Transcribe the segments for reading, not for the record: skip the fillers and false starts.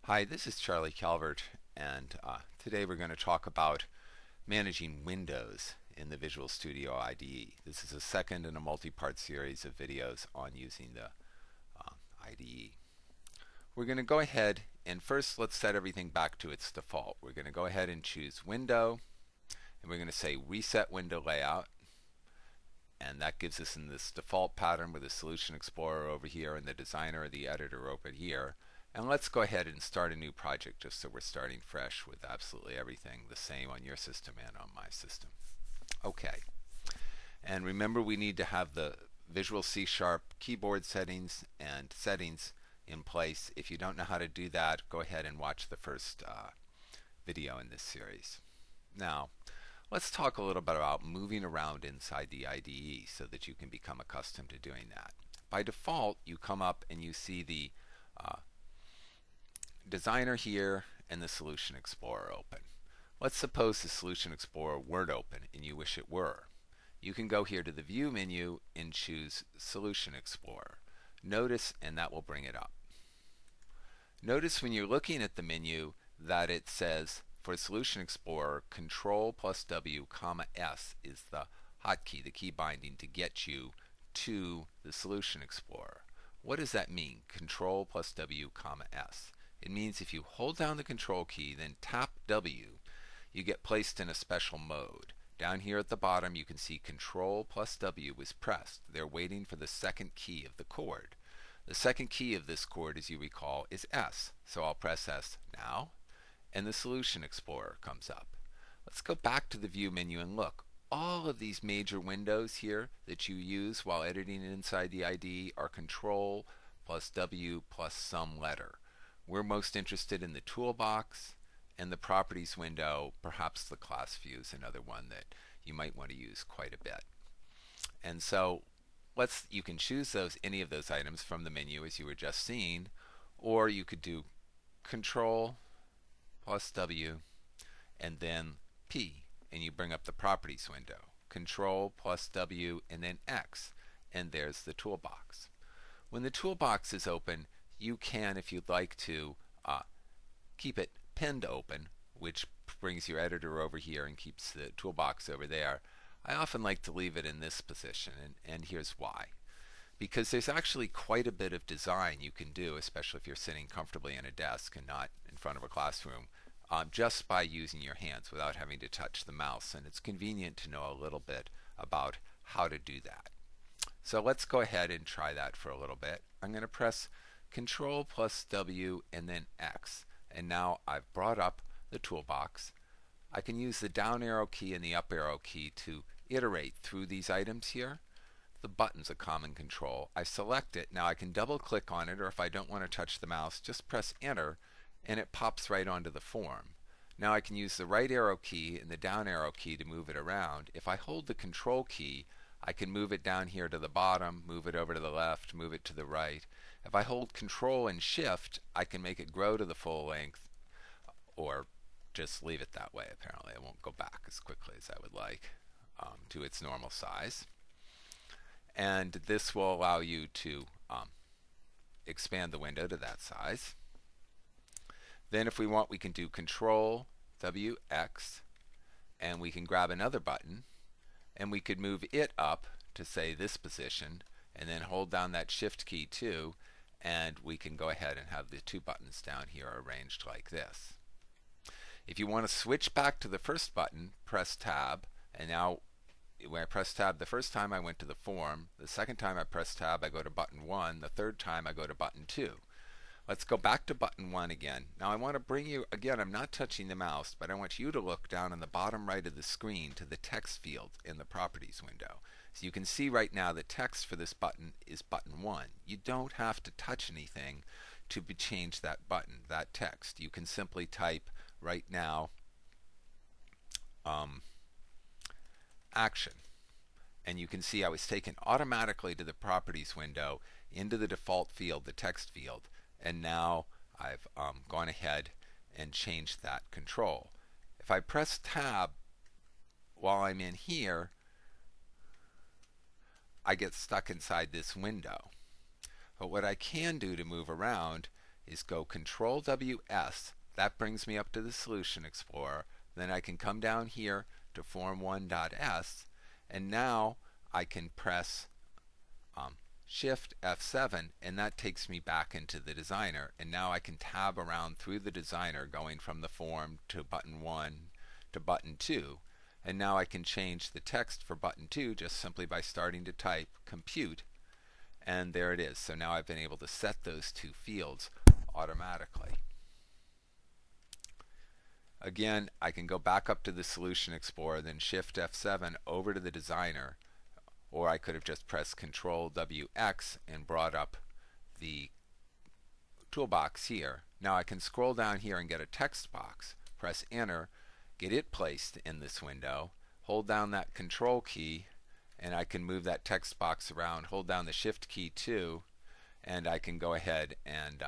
Hi, this is Charlie Calvert, and today we're going to talk about managing windows in the Visual Studio IDE. This is a second in a multi-part series of videos on using the IDE. We're going to go ahead and first let's set everything back to its default. We're going to go ahead and choose Window, and we're going to say Reset Window Layout, and that gives us in this default pattern with the Solution Explorer over here and the Designer or the Editor over here. And let's go ahead and start a new project just so we're starting fresh with absolutely everything the same on your system and on my system. Okay. And remember, we need to have the Visual C# keyboard settings and settings in place. If you don't know how to do that, go ahead and watch the first video in this series. Now, let's talk a little bit about moving around inside the IDE so that you can become accustomed to doing that. By default, you come up and you see the Designer here and the Solution Explorer open. Let's suppose the Solution Explorer weren't open and you wish it were. You can go here to the View menu and choose Solution Explorer. Notice, and that will bring it up. Notice when you're looking at the menu that it says for Solution Explorer, Control plus W, S is the hotkey, the key binding to get you to the Solution Explorer. What does that mean? Control plus W, S. It means if you hold down the Control key, then tap W, you get placed in a special mode. Down here at the bottom, you can see Control plus W is pressed. They're waiting for the second key of the chord. The second key of this chord, as you recall, is S. So I'll press S now, and the Solution Explorer comes up. Let's go back to the View menu and look. All of these major windows here that you use while editing inside the IDE are Control plus W plus some letter. We're most interested in the Toolbox and the Properties window. Perhaps the Class View is another one that you might want to use quite a bit. And so you can choose any of those items from the menu as you were just seeing, or you could do Control plus W and then P, and you bring up the Properties window. Control plus W and then X, and there's the Toolbox. When the Toolbox is open, you can, if you'd like to, keep it pinned open, which brings your editor over here and keeps the Toolbox over there. I often like to leave it in this position, and here's why. Because there's actually quite a bit of design you can do, especially if you're sitting comfortably in a desk and not in front of a classroom, just by using your hands without having to touch the mouse. And it's convenient to know a little bit about how to do that. So let's go ahead and try that for a little bit. I'm going to press Control plus W and then X, and now I've brought up the Toolbox. I can use the down arrow key and the up arrow key to iterate through these items here. The button's a common control. I select it. Now I can double click on it, or if I don't want to touch the mouse, just press Enter and it pops right onto the form. Now I can use the right arrow key and the down arrow key to move it around. If I hold the Control key, I can move it down here to the bottom, move it over to the left, move it to the right. If I hold Control and Shift, I can make it grow to the full length, or just leave it that way. Apparently it won't go back as quickly as I would like to its normal size. And this will allow you to expand the window to that size. Then if we want, we can do Control W X, and we can grab another button, and we could move it up to, say, this position, and then hold down that Shift key too, and we can go ahead and have the two buttons down here arranged like this. If you want to switch back to the first button, press Tab, and now when I press Tab the first time, I went to the form. The second time I press Tab, I go to button 1. The third time, I go to button 2. Let's go back to button 1 again. Now I want to bring you, again, I'm not touching the mouse, but I want you to look down on the bottom right of the screen to the text field in the Properties window. So you can see right now the text for this button is button 1. You don't have to touch anything to change that button, that text. You can simply type right now action, and you can see I was taken automatically to the Properties window into the default field, the text field, and now I've gone ahead and changed that control. If I press Tab while I'm in here, I get stuck inside this window. But what I can do to move around is go Control WS. That brings me up to the Solution Explorer. Then I can come down here to Form1.s, and now I can press Shift F7, and that takes me back into the designer. And now I can tab around through the designer, going from the form to button 1 to button 2. And now I can change the text for button 2 just simply by starting to type compute, and there it is. So now I've been able to set those two fields automatically. Again, I can go back up to the Solution Explorer, then Shift F7 over to the designer, or I could have just pressed Control WX and brought up the toolbox here. Now I can scroll down here and get a text box, press Enter, get it placed in this window, hold down that Control key, and I can move that text box around, hold down the Shift key too, and I can go ahead and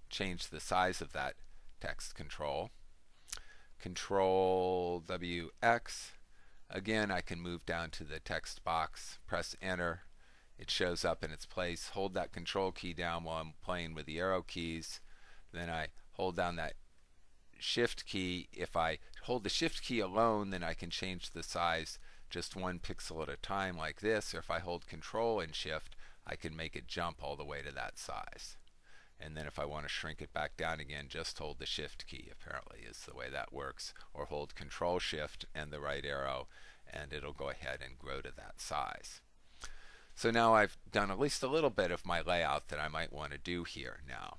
change the size of that text control. Control WX. Again, I can move down to the text box, press Enter, it shows up in its place, hold that Control key down while I'm playing with the arrow keys, then I hold down that Shift key. If I hold the Shift key alone, then I can change the size just 1 pixel at a time like this, or if I hold Control and Shift, I can make it jump all the way to that size. And then if I want to shrink it back down again, just hold the Shift key, apparently is the way that works, or hold Control Shift and the right arrow, and it'll go ahead and grow to that size. So now I've done at least a little bit of my layout that I might want to do here now.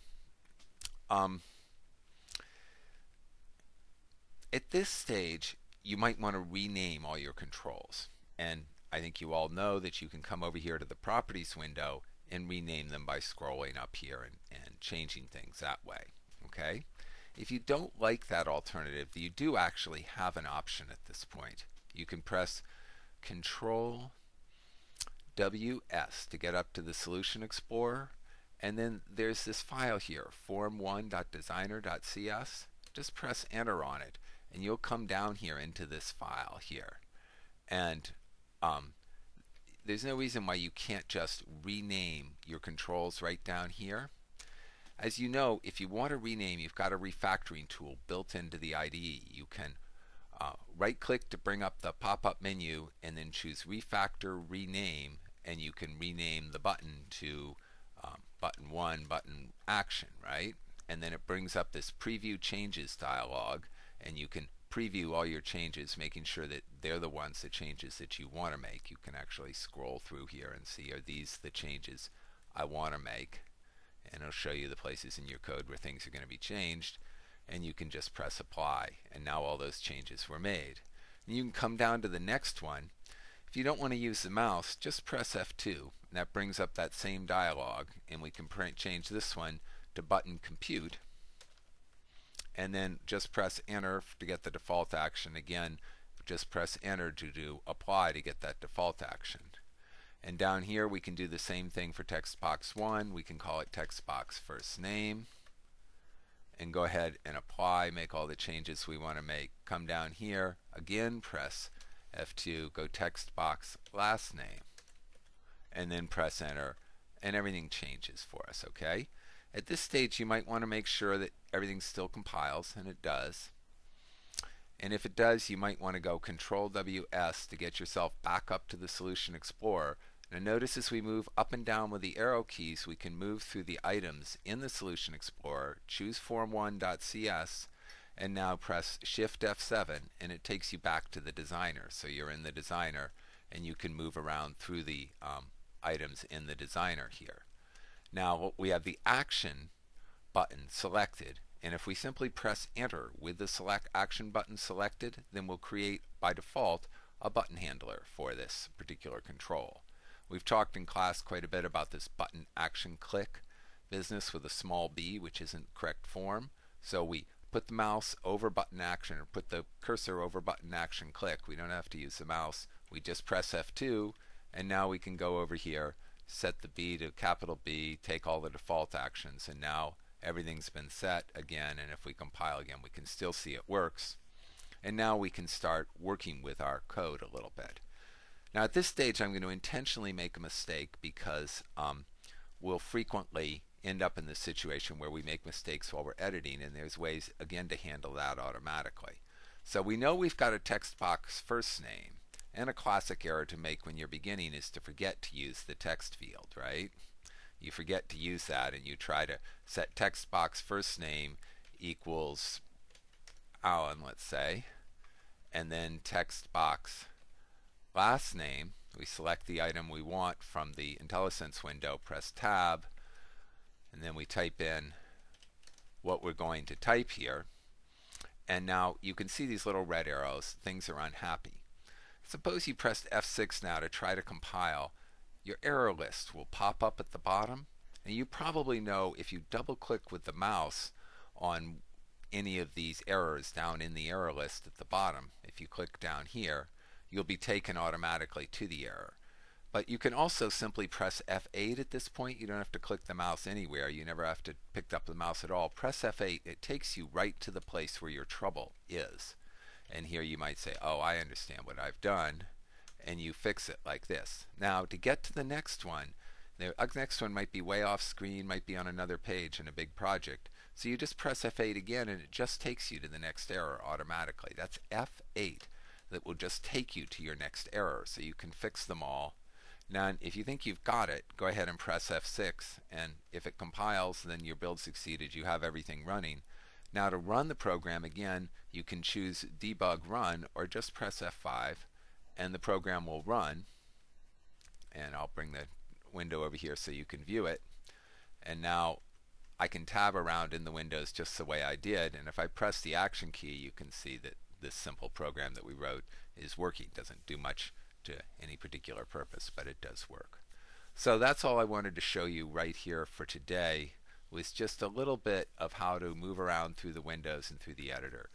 At this stage, you might want to rename all your controls, and I think you all know that you can come over here to the Properties window and rename them by scrolling up here and changing things that way. Okay? If you don't like that alternative, you do actually have an option at this point. You can press Control WS to get up to the Solution Explorer, and then there's this file here, form1.designer.cs. Just press Enter on it, and you'll come down here into this file here. And there's no reason why you can't just rename your controls right down here. As you know, if you want to rename, you've got a refactoring tool built into the IDE. You can right-click to bring up the pop-up menu and then choose Refactor Rename, and you can rename the button to button 1, button action, right? And then it brings up this Preview Changes dialog, and you can preview all your changes, making sure that they're the changes that you want to make. You can actually scroll through here and see, are these the changes I want to make? And it'll show you the places in your code where things are going to be changed, and you can just press Apply, and now all those changes were made. And you can come down to the next one. If you don't want to use the mouse, just press F2, and that brings up that same dialog, and we can change this one to button Compute, and then just press Enter to get the default action. Again, just press Enter to do Apply to get that default action. And down here we can do the same thing for text box 1. We can call it text box first name, and go ahead and apply, make all the changes we want to make. Come down here, again press F2, go text box last name, and then press Enter, and everything changes for us. Okay? At this stage, you might want to make sure that everything still compiles, and it does. And if it does, you might want to go Control WS to get yourself back up to the Solution Explorer. Now notice as we move up and down with the arrow keys, we can move through the items in the Solution Explorer, choose form1.cs, and now press Shift F7, and it takes you back to the designer. So you're in the designer, and you can move around through the items in the designer here. Now we have the Action button selected, and if we simply press Enter with the Select Action button selected, then we'll create by default a button handler for this particular control. We've talked in class quite a bit about this button action click business with a small b, which isn't correct form. So we put the mouse over button action, or put the cursor over button action click. We don't have to use the mouse. We just press F2, and now we can go over here, set the B to capital B, take all the default actions, and now everything's been set again. And if we compile again, we can still see it works. And now we can start working with our code a little bit. Now at this stage, I'm going to intentionally make a mistake because we'll frequently end up in the situation where we make mistakes while we're editing, and there's ways again to handle that automatically. So we know we've got a text box first name, and a classic error to make when you're beginning is to forget to use the text field, right? You forget to use that and you try to set text box first name equals Alan, let's say, and then text box last name. We select the item we want from the IntelliSense window, press tab, and then we type in what we're going to type here. And now you can see these little red arrows. Things are unhappy. Suppose you pressed F6 now to try to compile. Your error list will pop up at the bottom, and you probably know if you double click with the mouse on any of these errors down in the error list at the bottom, if you click down here, you'll be taken automatically to the error. But you can also simply press F8 at this point. You don't have to click the mouse anywhere. You never have to pick up the mouse at all. Press F8. It takes you right to the place where your trouble is. And here you might say, oh, I understand what I've done. And you fix it like this. Now, to get to the next one, the next one might be way off screen, might be on another page in a big project. So you just press F8 again, and it just takes you to the next error automatically. That's F8 that will just take you to your next error, so you can fix them all. Now, if you think you've got it, go ahead and press F6, and if it compiles, then your build succeeded. You have everything running. Now, to run the program again, you can choose Debug Run, or just press F5, and the program will run. And I'll bring the window over here so you can view it. And now I can tab around in the windows just the way I did, and if I press the Action key, you can see that this simple program that we wrote is working. It doesn't do much to any particular purpose, but it does work. So that's all I wanted to show you right here for today, was just a little bit of how to move around through the windows and through the editor.